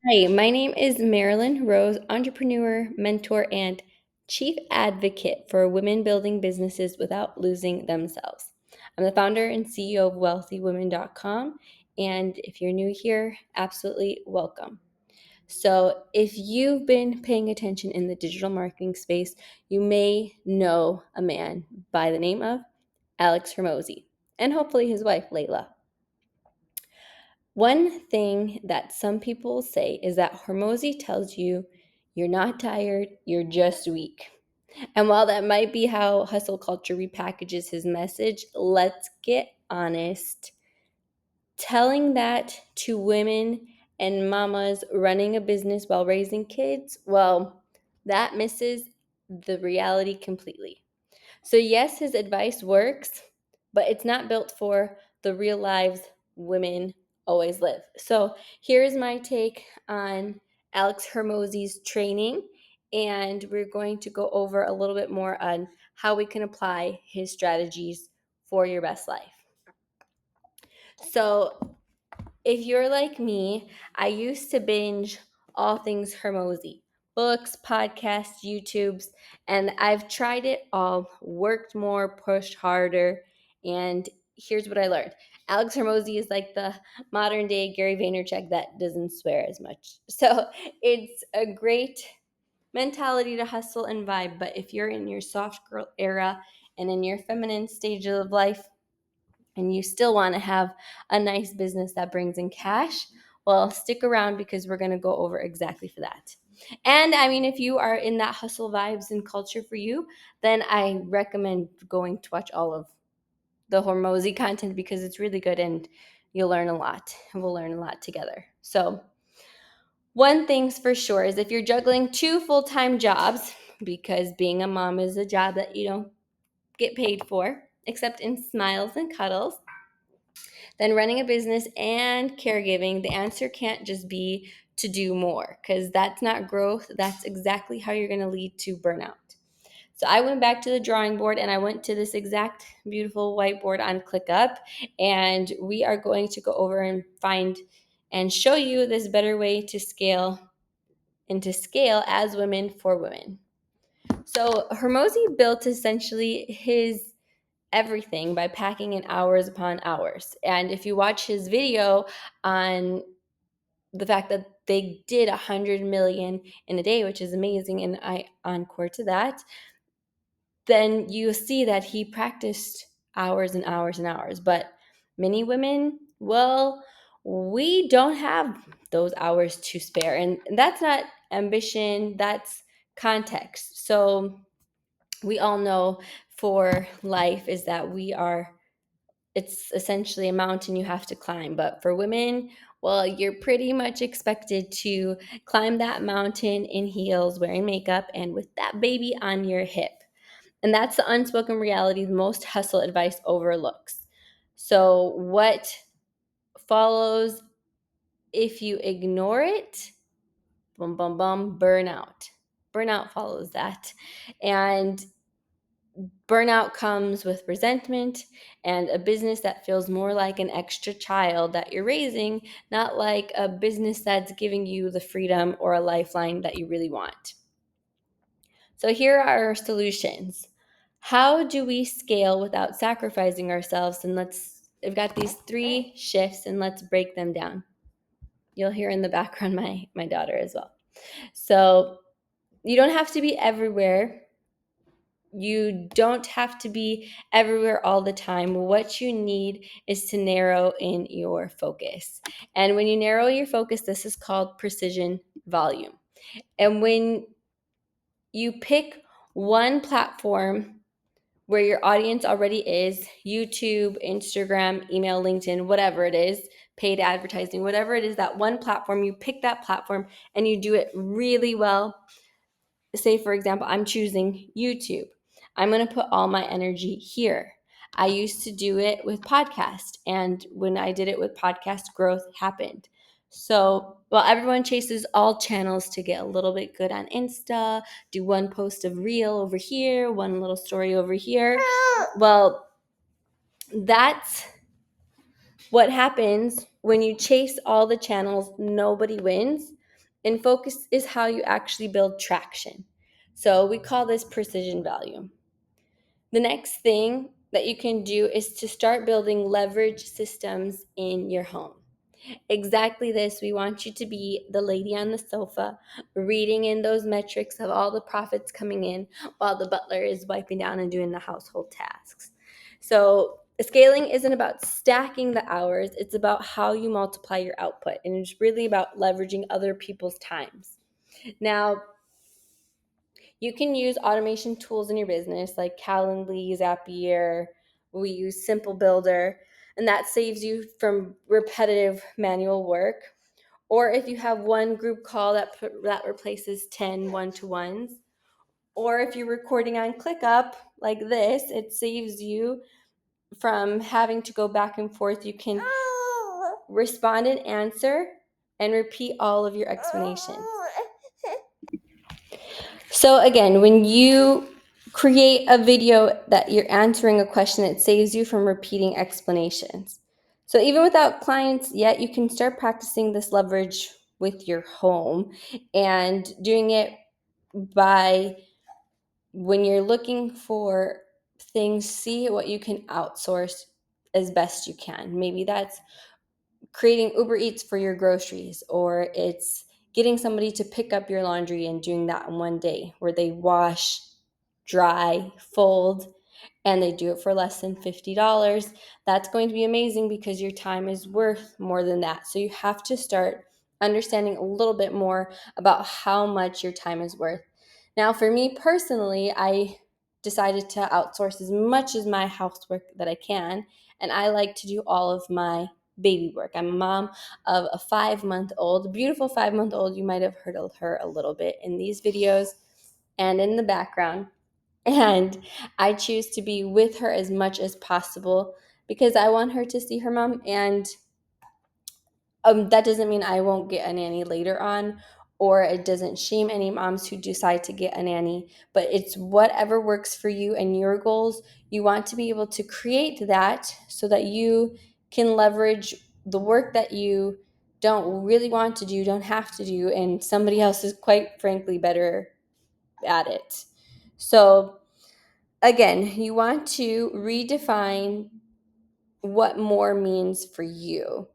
Hi, my name is Marilyn Rose, entrepreneur, mentor, and chief advocate for women building businesses without losing themselves. I'm the founder and CEO of wealthywomen.com. And if you're new here, absolutely welcome. So, if you've been paying attention in the digital marketing space, you may know a man by the name of Alex Hormozi and hopefully his wife, Layla. One thing that some people say is that Hormozi tells you you're not tired, you're just weak. And while that might be how hustle culture repackages his message, let's get honest. Telling that to women and mamas running a business while raising kids, well, that misses the reality completely. So, yes, his advice works, but it's not built for the real lives women always live. So, here's my take on Alex Hermozi's training, and we're going to go over a little bit more on how we can apply his strategies for your best life. So, if you're like me, I used to binge all things Hermosi books, podcasts, YouTubes, and I've tried it all, worked more, pushed harder, and here's what I learned. Alex Hermosi is like the modern day Gary Vaynerchuk that doesn't swear as much. So it's a great mentality to hustle and vibe, but if you're in your soft girl era and in your feminine stage of life, and you still want to have a nice business that brings in cash, well, stick around because we're going to go over exactly for that. And I mean, if you are in that hustle vibes and culture for you, then I recommend going to watch all of the Hormozy content because it's really good and you'll learn a lot. And we'll learn a lot together. So, one thing's for sure is if you're juggling two full-time jobs, because being a mom is a job that you don't get paid for, except in smiles and cuddles, then running a business and caregiving, the answer can't just be to do more because that's not growth. That's exactly how you're going to lead to burnout. So I went back to the drawing board and I went to this exact beautiful whiteboard on ClickUp, and we are going to go over and find and show you this better way to scale and to scale as women for women. So Hermosi built essentially his everything by packing in hours upon hours. And if you watch his video on the fact that they did 100 million in a day, which is amazing, and I encore to that, then you see that he practiced hours and hours and hours. But many women, well, we don't have those hours to spare. And that's not ambition, that's context. So we all know for life is that it's essentially a mountain you have to climb. But for women, well, you're pretty much expected to climb that mountain in heels, wearing makeup, and with that baby on your hip. And that's the unspoken reality most hustle advice overlooks. So, what follows if you ignore it? Bum, bum, bum, burnout. Burnout follows that. And burnout comes with resentment and a business that feels more like an extra child that you're raising, not like a business that's giving you the freedom or a lifeline that you really want. So, here are our solutions. How do we scale without sacrificing ourselves? And I've got these three shifts and let's break them down. You'll hear in the background my daughter as well. So, you don't have to be everywhere. You don't have to be everywhere all the time. What you need is to narrow in your focus. And when you narrow your focus, this is called precision volume. And when you pick one platform where your audience already is, YouTube, Instagram, email, LinkedIn, whatever it is, paid advertising, whatever it is, that one platform, you pick that platform and you do it really well. Say, for example, I'm choosing YouTube. I'm going to put all my energy here. I used to do it with podcast, and when I did it with podcast, growth happened. So while everyone chases all channels to get a little bit good on Insta, do one post of reel over here, one little story over here, well, that's what happens when you chase all the channels. Nobody wins. and focus is how you actually build traction. So we call this precision value. The next thing that you can do is to start building leverage systems in your home. Exactly this. We want you to be the lady on the sofa, reading in those metrics of all the profits coming in while the butler is wiping down and doing the household tasks. So, scaling isn't about stacking the hours, it's about how you multiply your output. And it's really about leveraging other people's times. Now, you can use automation tools in your business like Calendly, Zapier. We use Simple Builder, and that saves you from repetitive manual work. Or if you have one group call that replaces 10 one-to-ones, or if you're recording on ClickUp like this, it saves you from having to go back and forth. You can respond and answer and repeat all of your explanations. So again, when you create a video that you're answering a question, it saves you from repeating explanations. So even without clients yet, you can start practicing this leverage with your home and doing it by when you're looking for things, see what you can outsource as best you can. Maybe that's creating Uber Eats for your groceries, or it's getting somebody to pick up your laundry and doing that in one day where they wash, dry, fold, and they do it for less than $50. That's going to be amazing because your time is worth more than that. So you have to start understanding a little bit more about how much your time is worth. Now, for me personally, I decided to outsource as much as my housework that I can, and I like to do all of my baby work. I'm a mom of a 5-month-old, beautiful 5-month-old. You might have heard of her a little bit in these videos and in the background. And I choose to be with her as much as possible because I want her to see her mom. And that doesn't mean I won't get a nanny later on, or it doesn't shame any moms who decide to get a nanny, but it's whatever works for you and your goals. You want to be able to create that so that you can leverage the work that you don't really want to do, don't have to do, and somebody else is quite frankly better at it. So again, you want to redefine what more means for you.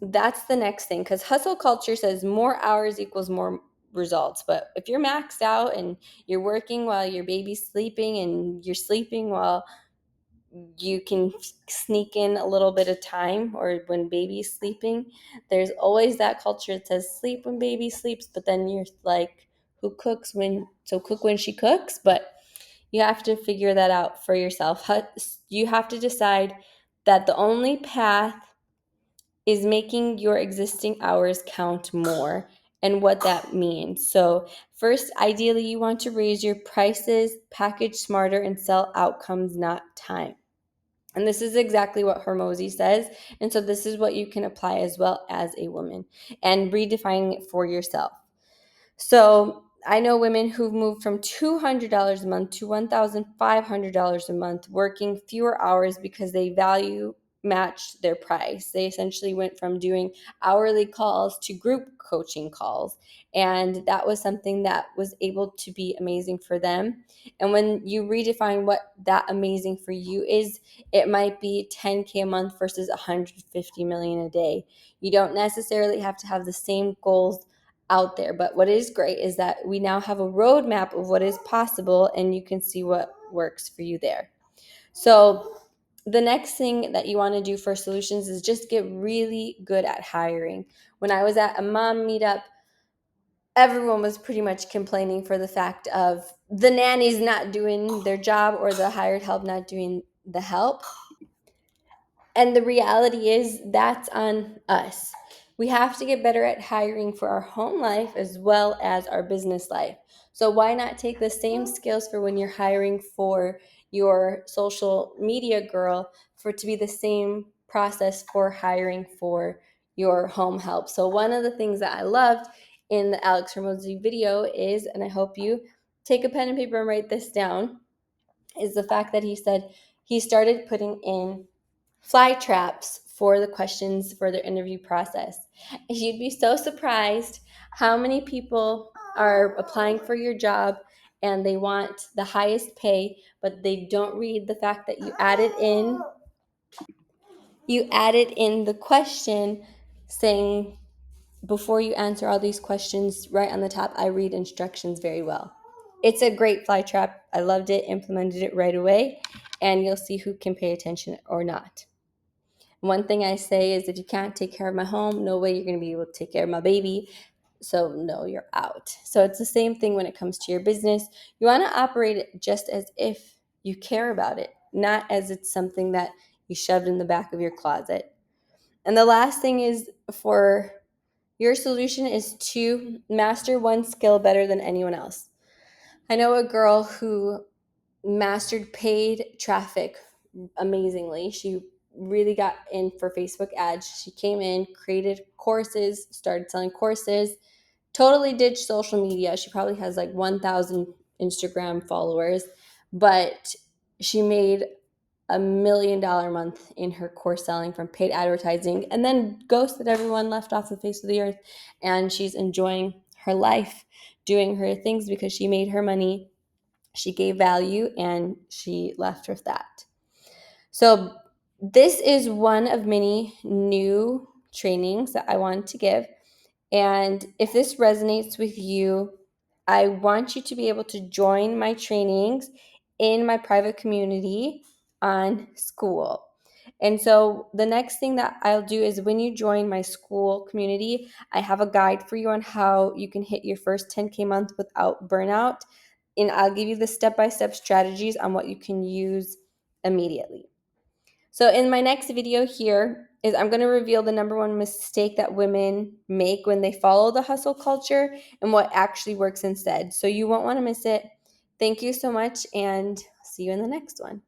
That's the next thing, because hustle culture says more hours equals more results. But if you're maxed out and you're working while your baby's sleeping and you're sleeping while you can sneak in a little bit of time, or when baby's sleeping, there's always that culture that says sleep when baby sleeps, but then you're like, who cooks when, so cook when she cooks. But you have to figure that out for yourself. You have to decide that the only path is making your existing hours count more and what that means. So, first, ideally, you want to raise your prices, package smarter, and sell outcomes, not time. And this is exactly what Hormozi says. And so, this is what you can apply as well as a woman and redefining it for yourself. So I know women who've moved from $200 a month to $1,500 a month, working fewer hours because they value matched their price. They essentially went from doing hourly calls to group coaching calls. And that was something that was able to be amazing for them. And when you redefine what that amazing for you is, it might be 10K a month versus 150 million a day. You don't necessarily have to have the same goals out there. But what is great is that we now have a roadmap of what is possible, and you can see what works for you there. So the next thing that you want to do for solutions is just get really good at hiring. When I was at a mom meetup, everyone was pretty much complaining for the fact of the nannies not doing their job or the hired help not doing the help. And the reality is that's on us. We have to get better at hiring for our home life as well as our business life. So why not take the same skills for when you're hiring for your social media girl for to be the same process for hiring for your home help. So one of the things that I loved in the Alex Hormozi video is, and I hope you take a pen and paper and write this down, is the fact that he said he started putting in fly traps for the questions for their interview process. You'd be so surprised how many people are applying for your job and they want the highest pay, but they don't read the fact that you added in the question saying, before you answer all these questions, right on the top, I read instructions very well. It's a great fly trap. I loved it, implemented it right away, and you'll see who can pay attention or not. One thing I say is, if you can't take care of my home, no way you're going to be able to take care of my baby. So no, you're out. So it's the same thing when it comes to your business. You want to operate it just as if you care about it, not as it's something that you shoved in the back of your closet. And the last thing is, for your solution is to master one skill better than anyone else. I know a girl who mastered paid traffic amazingly. She really got in for Facebook ads. She came in, created courses, started selling courses, totally ditched social media. She probably has like 1,000 Instagram followers, but she made $1 million a month in her course selling from paid advertising, and then ghosted everyone, left off the face of the earth, and she's enjoying her life doing her things because she made her money, she gave value, and she left with that. So this is one of many new trainings that I wanted to give. And if this resonates with you, I want you to be able to join my trainings in my private community on School. And so the next thing that I'll do is, when you join my School community, I have a guide for you on how you can hit your first 10K month without burnout. And I'll give you the step-by-step strategies on what you can use immediately. So in my next video here is, I'm going to reveal the number one mistake that women make when they follow the hustle culture and what actually works instead. So you won't want to miss it. Thank you so much, and see you in the next one.